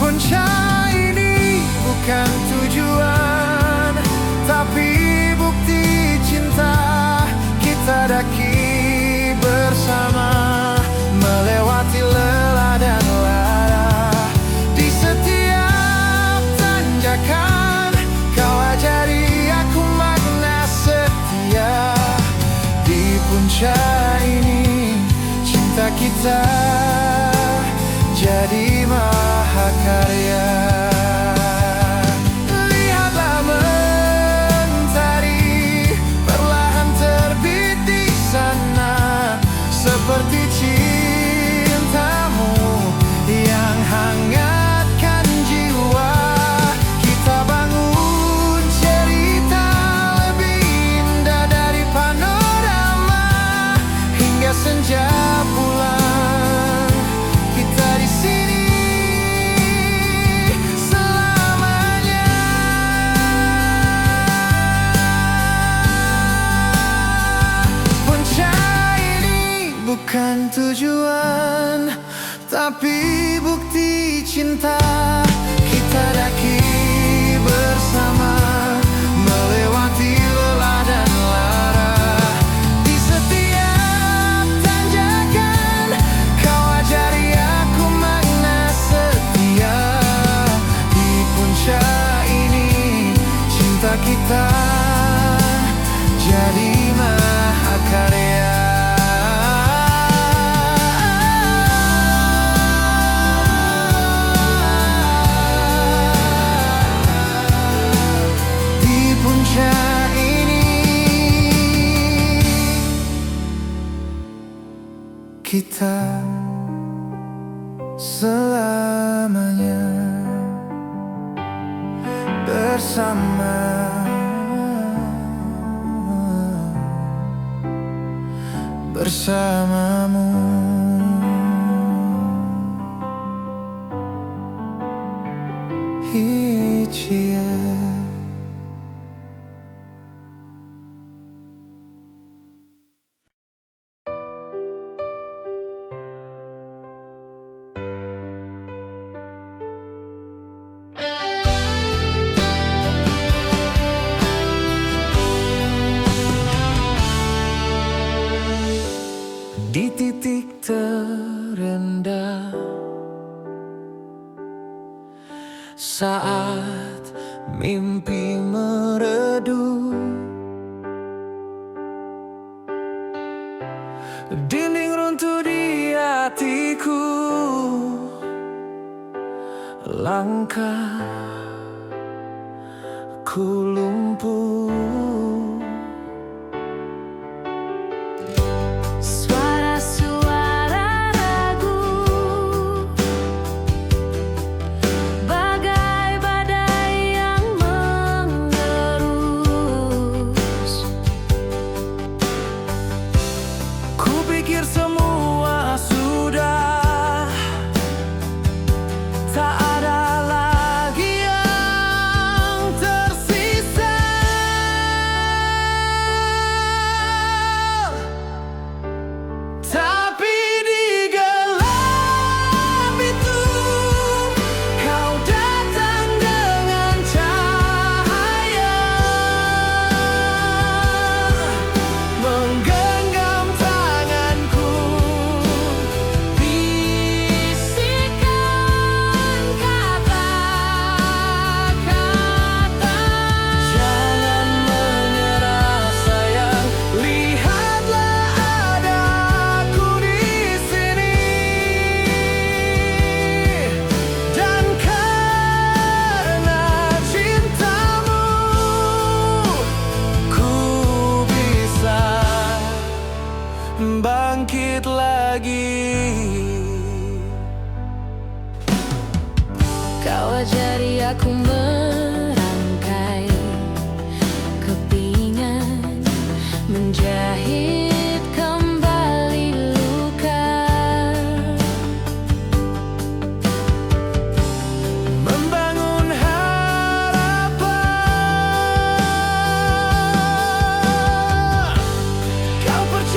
Punca ini bukan tujuan, tapi bukti cinta kita daki bersama, melewati lelah dan lara. Di setiap tanjakan kau ajari aku makna setia. Di punca ini cinta kita jadi mahakarya. Lihatlah mentari perlahan terbit di sana, seperti cintamu yang hangatkan jiwa. Kita bangun cerita lebih indah dari panorama, hingga senja pulang kita di sini selamanya. Punca ini bukan tujuan, tapi bukti cinta kita daki bersama, melewati lelah dan lara. Di setiap tanjakan kau ajari aku makna setia. Di punca ini cinta kita jadi mahakarya. Di punca ini kita selamanya bersama, bersamamu. Hijia. Di titik terendah saat mimpi meredup, dinding runtuh di hatiku, langkah ku lumpuh. Suara-suara ragu bagai badai yang mengerus. Kupikir semua sudah, tak ada lagi yang tersisa. Tapi di gelap itu kau datang dengan cahaya, menggenggam tanganku, Bisikan kata-kata, jangan menyerah sayang, lihatlah ada aku di sini. Dan karena cintamu, ku bisa bangkit lagi. kau ajari aku merangkai kepingan, menjahit kembali luka, Membangun harapan. Kau percaya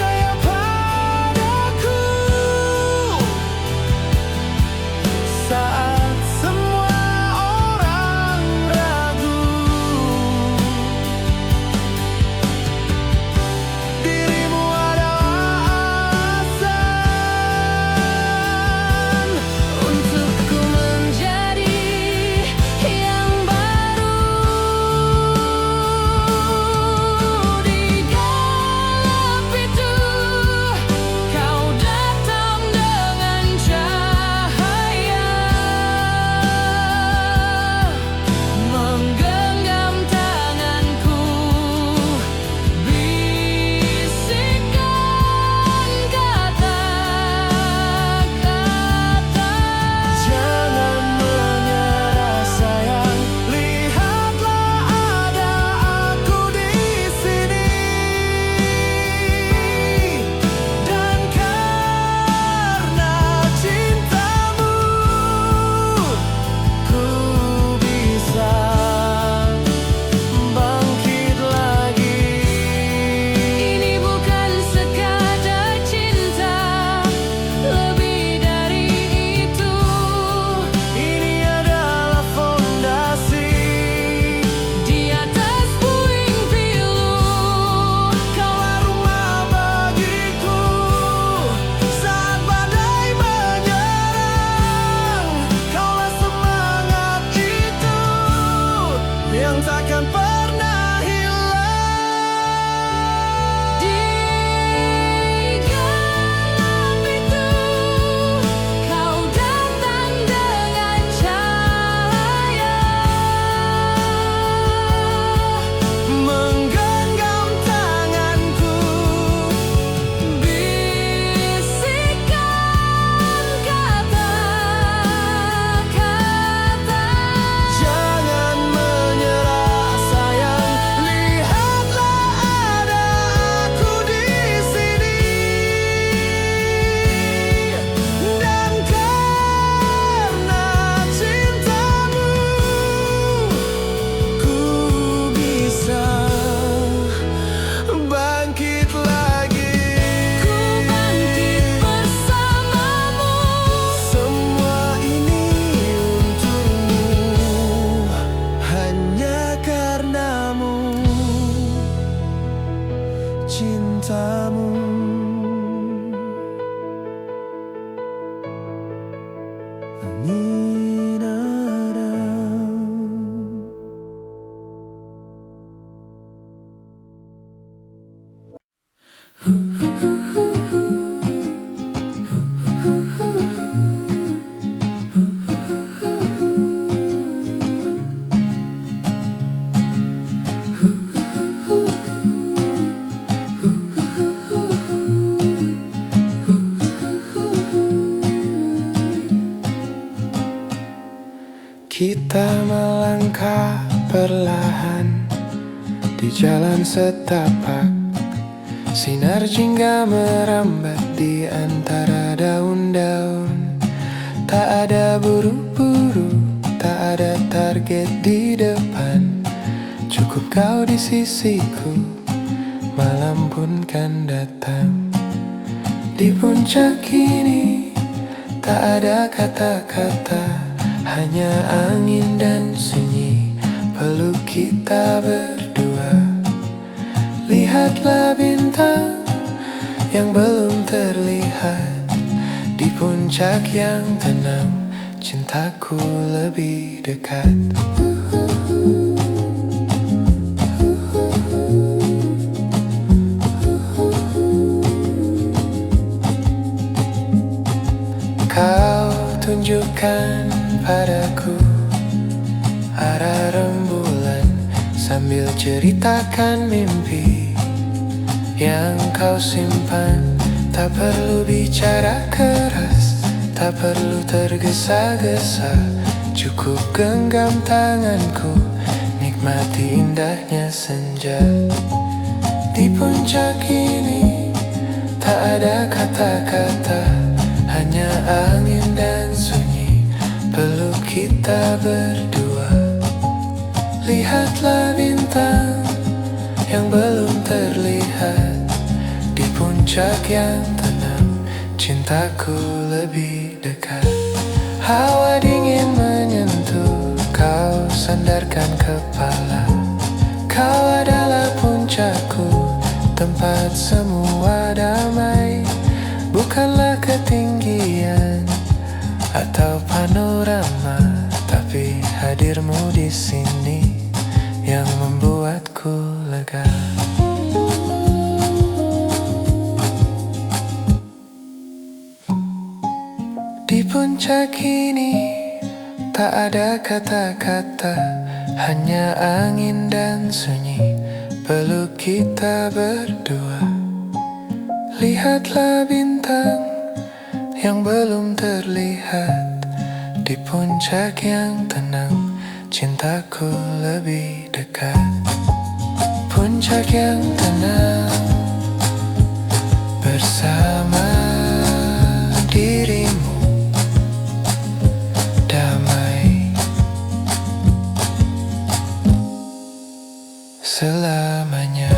cintamu. Angin Adam. Kita melangkah perlahan di jalan setapak. Sinar jingga merambat di antara daun-daun. Tak ada buru-buru, tak ada target di depan. Cukup kau di sisiku, malam pun kan datang. Di puncak ini tak ada kata-kata, hanya angin dan sunyi peluk kita berdua. Lihatlah bintang yang belum terlihat. Di puncak yang tenang, cintaku lebih dekat. Kau tunjukkan padaku arah rembulan sambil ceritakan mimpi yang kau simpan. Tak perlu bicara keras, tak perlu tergesa-gesa. Cukup genggam tanganku, nikmati indahnya senja. Di puncak ini tak ada kata-kata, hanya angin dan sunyi peluk kita berdua. Lihatlah bintang yang belum terlihat. Di puncak yang tenang, cintaku lebih dekat. Hawa dingin menyentuh, kau sandarkan kepala. Kau adalah puncakku, tempat semua damai. Bukanlah ketinggian atau panorama, tapi hadirmu di sini yang membuatku lega. Di puncak ini tak ada kata-kata, hanya angin dan sunyi peluk kita berdua. Lihatlah bintang yang belum terlihat. Di puncak yang tenang, cintaku lebih dekat. Puncak yang tenang bersama dirimu, damai selamanya.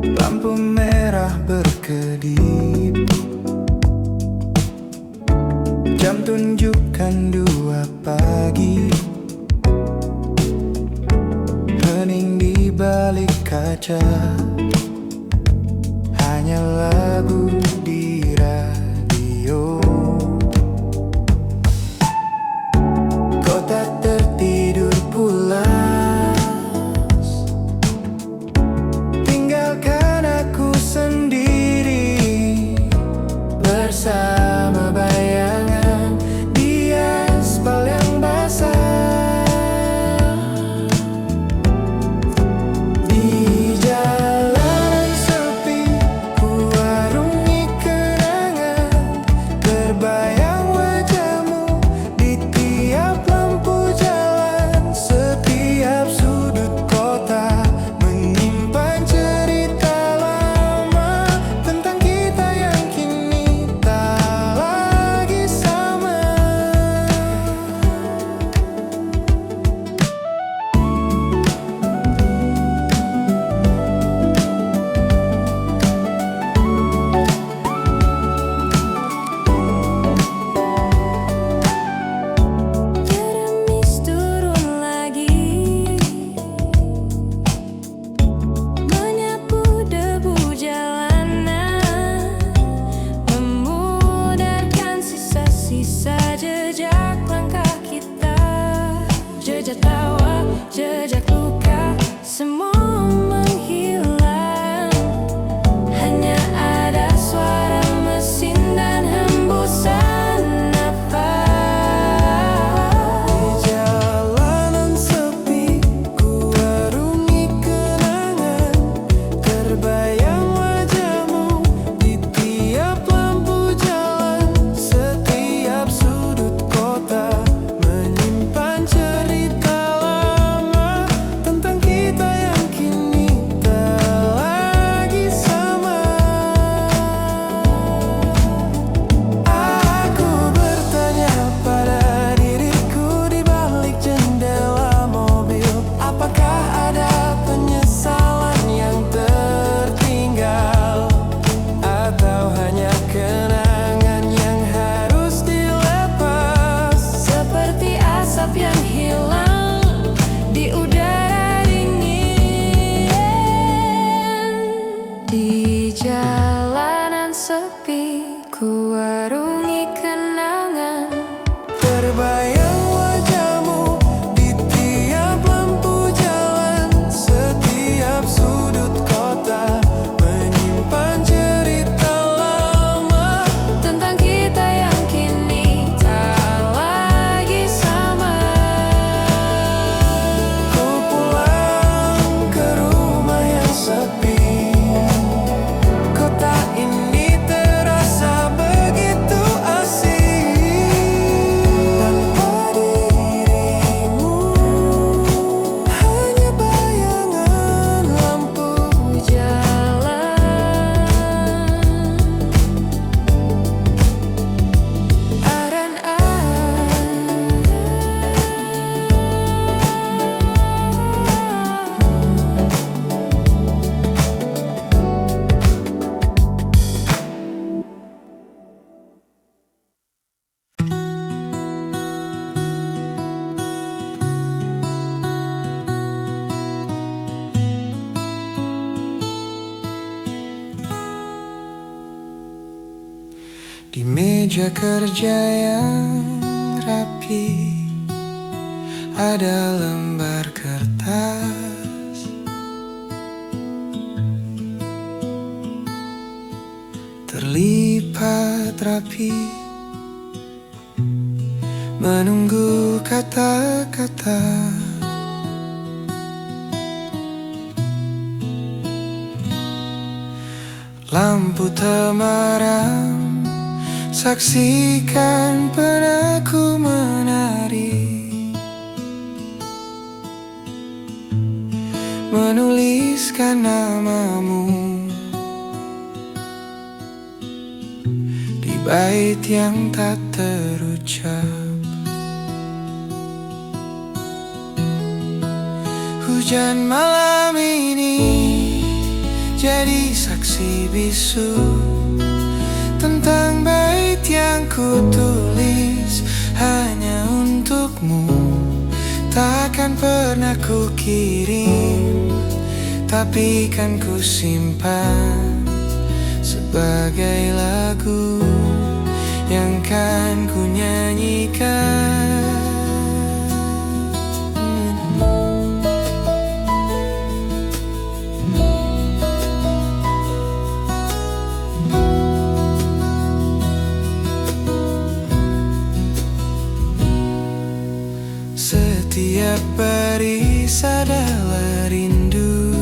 Lampu merah berkedip, jam tunjukkan 2 pagi. Hening di balik kaca, hanya lagu di radio. Kau tak tertidur pulas, tinggalkan aku sendiri bersama bayangan di aspal yang basah. Di jalanan sepi, ku warung warungi kenangan. Terbayang wajahmu di tiap lampu jalan, setiap sudut kota menyimpan cerita lama Tentang kita yang kini tak lagi sama. Ku pulang ke rumah yang sepi, kota ini terasa begitu asing. Tanpa dirimu, hanya bayangan lampu Jalan di meja kerja yang rapi ada lembar kertas, terlipat rapi menunggu kata-kata. Lampu temaram, saksikan penaku menari, menuliskan namamu di bait yang tak terucap. Hujan malam ini jadi saksi bisu tentang bait yang ku tulis hanya untukmu. Takkan pernah ku kirim, tapi kan ku simpan sebagai lagu yang kan ku nyanyikan. Setiap baris adalah rindu,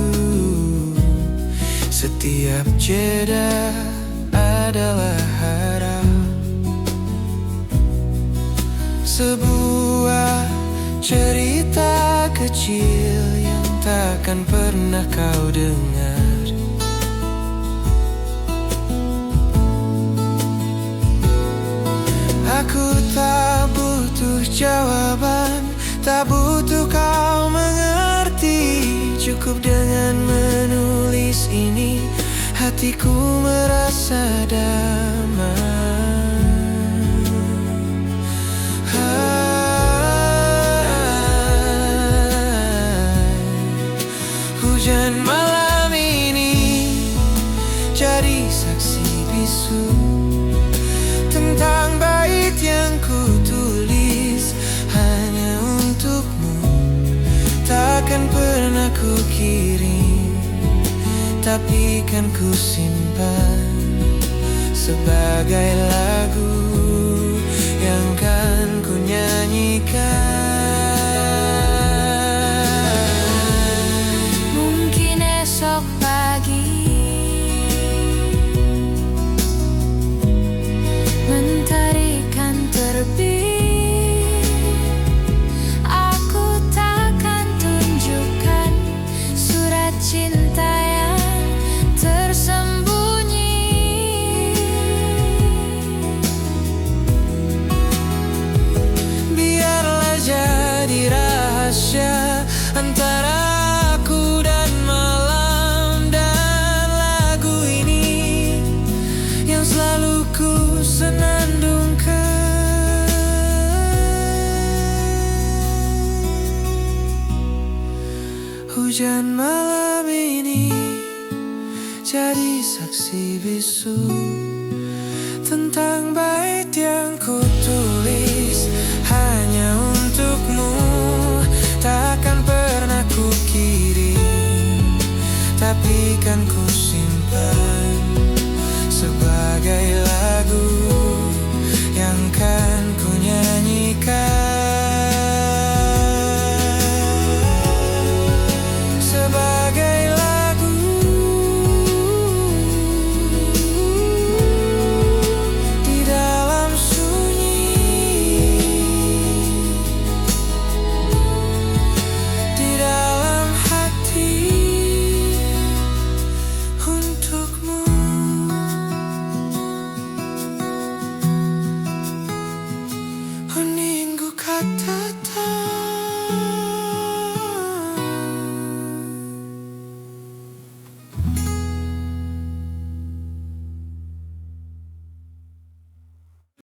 setiap jeda adalah harap. Sebuah cerita kecil yang takkan pernah kau dengar. Aku tak butuh jawaban, tak butuh kau mengerti. Cukup dengan menulis ini, hatiku merasa damai. Hujan malam ini jadi saksi bisu tentang bait yang ku tulis hanya untukmu. Takkan pernah ku kirim, tapi kan ku simpan sebagai lagu yang kan ku nyanyikan. mungkin esok pagi mentari kan terbit, aku takkan tunjukkan surat cinta yang tersembunyi. Biarlah jadi rahasia antara aku dan malam, dan lagu ini yang selalu ku senandungkan. Hujan malam ini jadi saksi bisu tentang ini kan ku simpan sebagai lagu yang kan ku nyanyikan. Sebagai lagu di dalam sunyi, di dalam hati untukmu. Menunggu kata